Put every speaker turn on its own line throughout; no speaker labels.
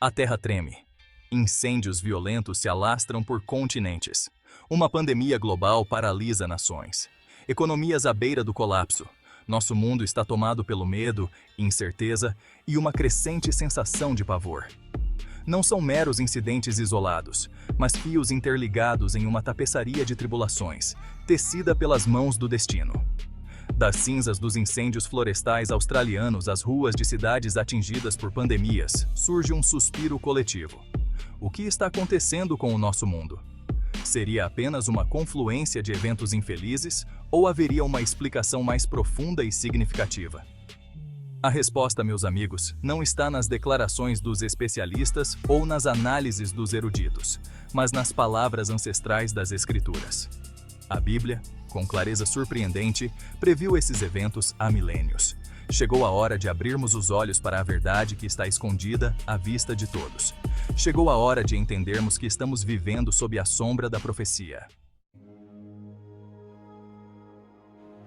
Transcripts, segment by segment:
A terra treme. Incêndios violentos se alastram por continentes. Uma pandemia global paralisa nações. Economias à beira do colapso. Nosso mundo está tomado pelo medo, incerteza e uma crescente sensação de pavor. Não são meros incidentes isolados, mas fios interligados em uma tapeçaria de tribulações, tecida pelas mãos do destino. Das cinzas dos incêndios florestais australianos às ruas de cidades atingidas por pandemias, surge um suspiro coletivo. O que está acontecendo com o nosso mundo? Seria apenas uma confluência de eventos infelizes ou haveria uma explicação mais profunda e significativa? A resposta, meus amigos, não está nas declarações dos especialistas ou nas análises dos eruditos, mas nas palavras ancestrais das Escrituras. A Bíblia, com clareza surpreendente, previu esses eventos há milênios. Chegou a hora de abrirmos os olhos para a verdade que está escondida à vista de todos. Chegou a hora de entendermos que estamos vivendo sob a sombra da profecia.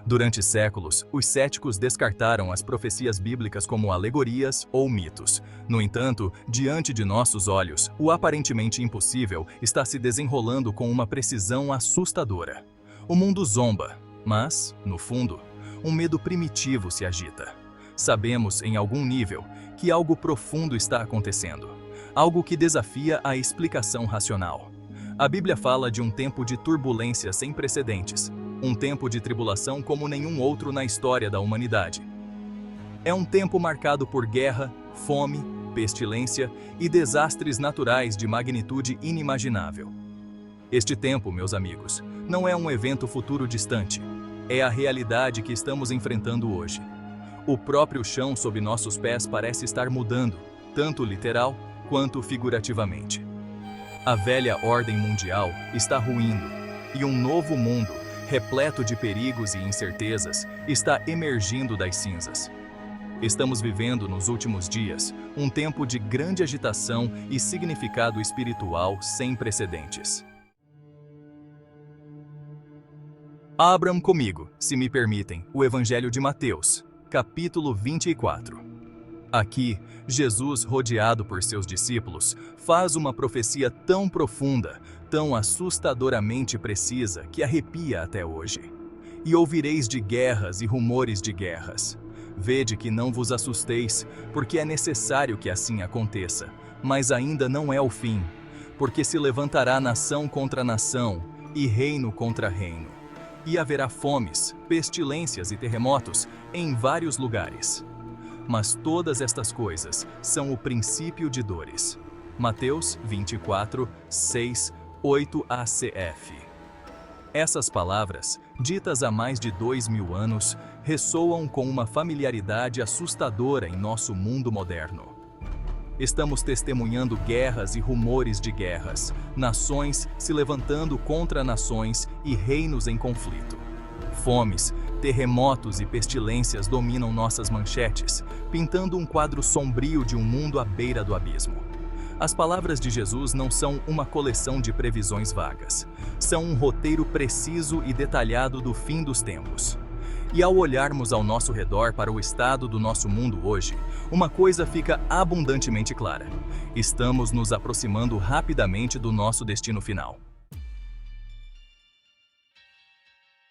Durante séculos, os céticos descartaram as profecias bíblicas como alegorias ou mitos. No entanto, diante de nossos olhos, o aparentemente impossível está se desenrolando com uma precisão assustadora. O mundo zomba, mas, no fundo, um medo primitivo se agita. Sabemos, em algum nível, que algo profundo está acontecendo, algo que desafia a explicação racional. A Bíblia fala de um tempo de turbulência sem precedentes, um tempo de tribulação como nenhum outro na história da humanidade. É um tempo marcado por guerra, fome, pestilência e desastres naturais de magnitude inimaginável. Este tempo, meus amigos, não é um evento futuro distante, é a realidade que estamos enfrentando hoje. O próprio chão sob nossos pés parece estar mudando, tanto literal quanto figurativamente. A velha ordem mundial está ruindo, e um novo mundo, repleto de perigos e incertezas, está emergindo das cinzas. Estamos vivendo nos últimos dias um tempo de grande agitação e significado espiritual sem precedentes. Abram comigo, se me permitem, o Evangelho de Mateus, capítulo 24. Aqui, Jesus, rodeado por seus discípulos, faz uma profecia tão profunda, tão assustadoramente precisa, que arrepia até hoje. E ouvireis de guerras e rumores de guerras. Vede que não vos assusteis, porque é necessário que assim aconteça, mas ainda não é o fim, porque se levantará nação contra nação, e reino contra reino. E haverá fomes, pestilências e terremotos em vários lugares. Mas todas estas coisas são o princípio de dores. Mateus 24, 6, 8 a CF. Essas palavras, ditas há mais de 2000 anos, ressoam com uma familiaridade assustadora em nosso mundo moderno. Estamos testemunhando guerras e rumores de guerras, nações se levantando contra nações e reinos em conflito. Fomes, terremotos e pestilências dominam nossas manchetes, pintando um quadro sombrio de um mundo à beira do abismo. As palavras de Jesus não são uma coleção de previsões vagas, são um roteiro preciso e detalhado do fim dos tempos. E ao olharmos ao nosso redor para o estado do nosso mundo hoje, uma coisa fica abundantemente clara: estamos nos aproximando rapidamente do nosso destino final.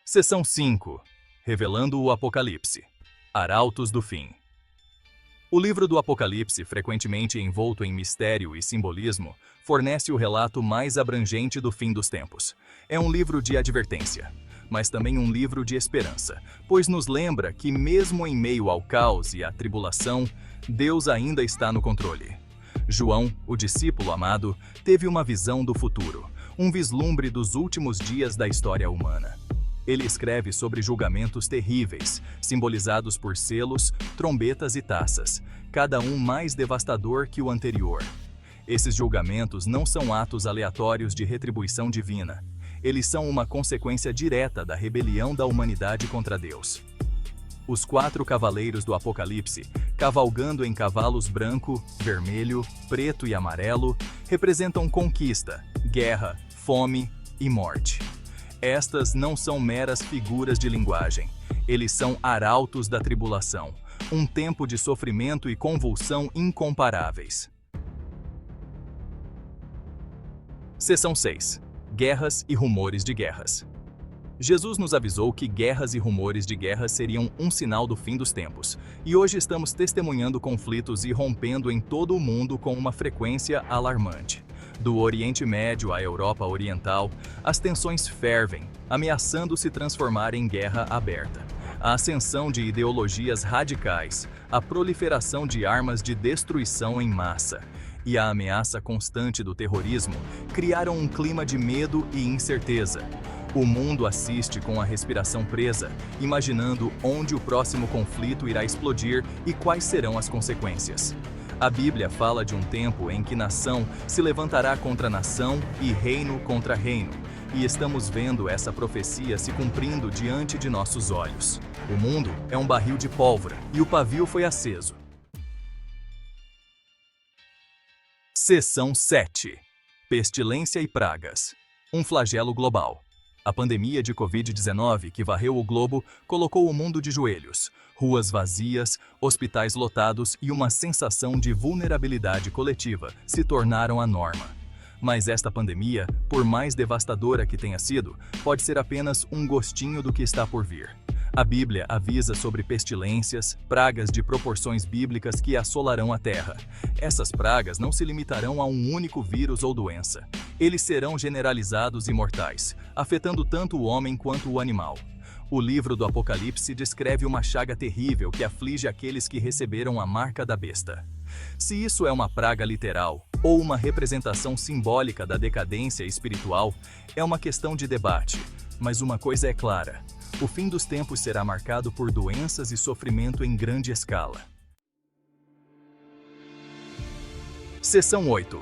Seção 5. Revelando o Apocalipse. Arautos do Fim. O livro do Apocalipse, frequentemente envolto em mistério e simbolismo, fornece o relato mais abrangente do fim dos tempos. É um livro de advertência, mas também um livro de esperança, pois nos lembra que mesmo em meio ao caos e à tribulação, Deus ainda está no controle. João, o discípulo amado, teve uma visão do futuro, um vislumbre dos últimos dias da história humana. Ele escreve sobre julgamentos terríveis, simbolizados por selos, trombetas e taças, cada um mais devastador que o anterior. Esses julgamentos não são atos aleatórios de retribuição divina. Eles são uma consequência direta da rebelião da humanidade contra Deus. Os 4 cavaleiros do Apocalipse, cavalgando em cavalos branco, vermelho, preto e amarelo, representam conquista, guerra, fome e morte. Estas não são meras figuras de linguagem, eles são arautos da tribulação, um tempo de sofrimento e convulsão incomparáveis. Seção 6. Guerras e rumores de guerras. Jesus nos avisou que guerras e rumores de guerra seriam um sinal do fim dos tempos, e hoje estamos testemunhando conflitos irrompendo em todo o mundo com uma frequência alarmante. Do Oriente Médio à Europa Oriental, as tensões fervem, ameaçando se transformar em guerra aberta. A ascensão de ideologias radicais, a proliferação de armas de destruição em massa e a ameaça constante do terrorismo criaram um clima de medo e incerteza. O mundo assiste com a respiração presa, imaginando onde o próximo conflito irá explodir e quais serão as consequências. A Bíblia fala de um tempo em que nação se levantará contra nação e reino contra reino, e estamos vendo essa profecia se cumprindo diante de nossos olhos. O mundo é um barril de pólvora e o pavio foi aceso. Seção 7. Pestilência e pragas. Um flagelo global. A pandemia de Covid-19 que varreu o globo colocou o mundo de joelhos. Ruas vazias, hospitais lotados e uma sensação de vulnerabilidade coletiva se tornaram a norma. Mas esta pandemia, por mais devastadora que tenha sido, pode ser apenas um gostinho do que está por vir. A Bíblia avisa sobre pestilências, pragas de proporções bíblicas que assolarão a terra. Essas pragas não se limitarão a um único vírus ou doença. Eles serão generalizados e mortais, afetando tanto o homem quanto o animal. O livro do Apocalipse descreve uma chaga terrível que aflige aqueles que receberam a marca da besta. Se isso é uma praga literal ou uma representação simbólica da decadência espiritual, é uma questão de debate. Mas uma coisa é clara: o fim dos tempos será marcado por doenças e sofrimento em grande escala. Seção 8.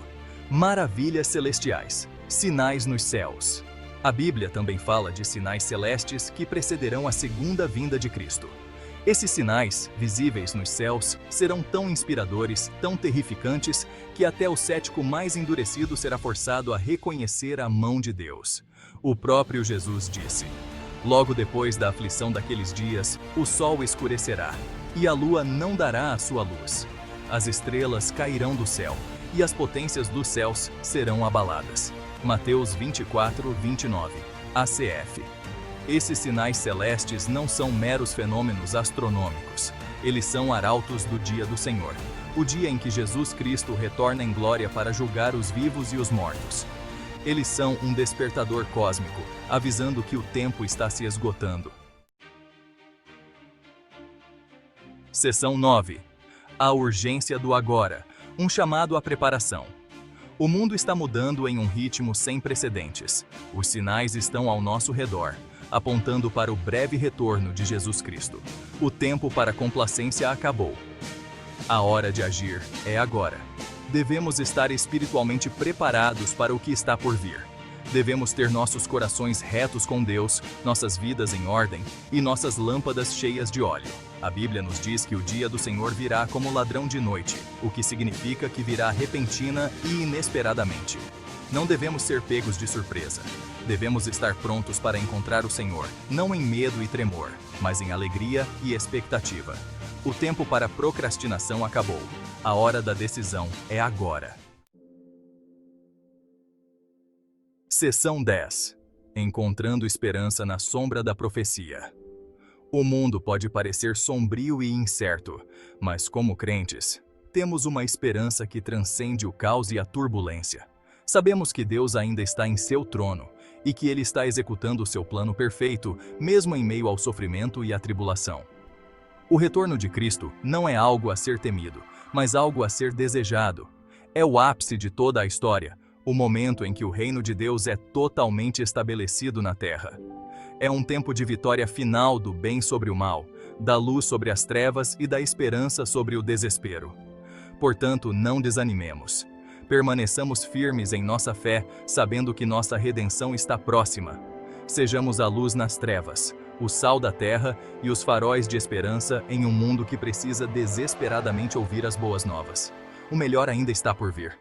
Maravilhas celestiais. Sinais nos céus. A Bíblia também fala de sinais celestes que precederão a segunda vinda de Cristo. Esses sinais, visíveis nos céus, serão tão inspiradores, tão terrificantes, que até o cético mais endurecido será forçado a reconhecer a mão de Deus. O próprio Jesus disse: logo depois da aflição daqueles dias, o sol escurecerá, e a lua não dará a sua luz. As estrelas cairão do céu, e as potências dos céus serão abaladas. Mateus 24, 29, ACF. Esses sinais celestes não são meros fenômenos astronômicos. Eles são arautos do dia do Senhor, o dia em que Jesus Cristo retorna em glória para julgar os vivos e os mortos. Eles são um despertador cósmico, avisando que o tempo está se esgotando. Seção 9. A urgência do agora, um chamado à preparação. O mundo está mudando em um ritmo sem precedentes. Os sinais estão ao nosso redor, apontando para o breve retorno de Jesus Cristo. O tempo para a complacência acabou. A hora de agir é agora. Devemos estar espiritualmente preparados para o que está por vir. Devemos ter nossos corações retos com Deus, nossas vidas em ordem e nossas lâmpadas cheias de óleo. A Bíblia nos diz que o dia do Senhor virá como ladrão de noite, o que significa que virá repentina e inesperadamente. Não devemos ser pegos de surpresa. Devemos estar prontos para encontrar o Senhor, não em medo e tremor, mas em alegria e expectativa. O tempo para procrastinação acabou. A hora da decisão é agora. Seção 10. Encontrando esperança na sombra da profecia. O mundo pode parecer sombrio e incerto, mas como crentes, temos uma esperança que transcende o caos e a turbulência. Sabemos que Deus ainda está em seu trono e que Ele está executando o seu plano perfeito, mesmo em meio ao sofrimento e à tribulação. O retorno de Cristo não é algo a ser temido, mas algo a ser desejado. É o ápice de toda a história, o momento em que o reino de Deus é totalmente estabelecido na terra. É um tempo de vitória final do bem sobre o mal, da luz sobre as trevas e da esperança sobre o desespero. Portanto, não desanimemos. Permaneçamos firmes em nossa fé, sabendo que nossa redenção está próxima. Sejamos a luz nas trevas, o sal da terra e os faróis de esperança em um mundo que precisa desesperadamente ouvir as boas novas. O melhor ainda está por vir.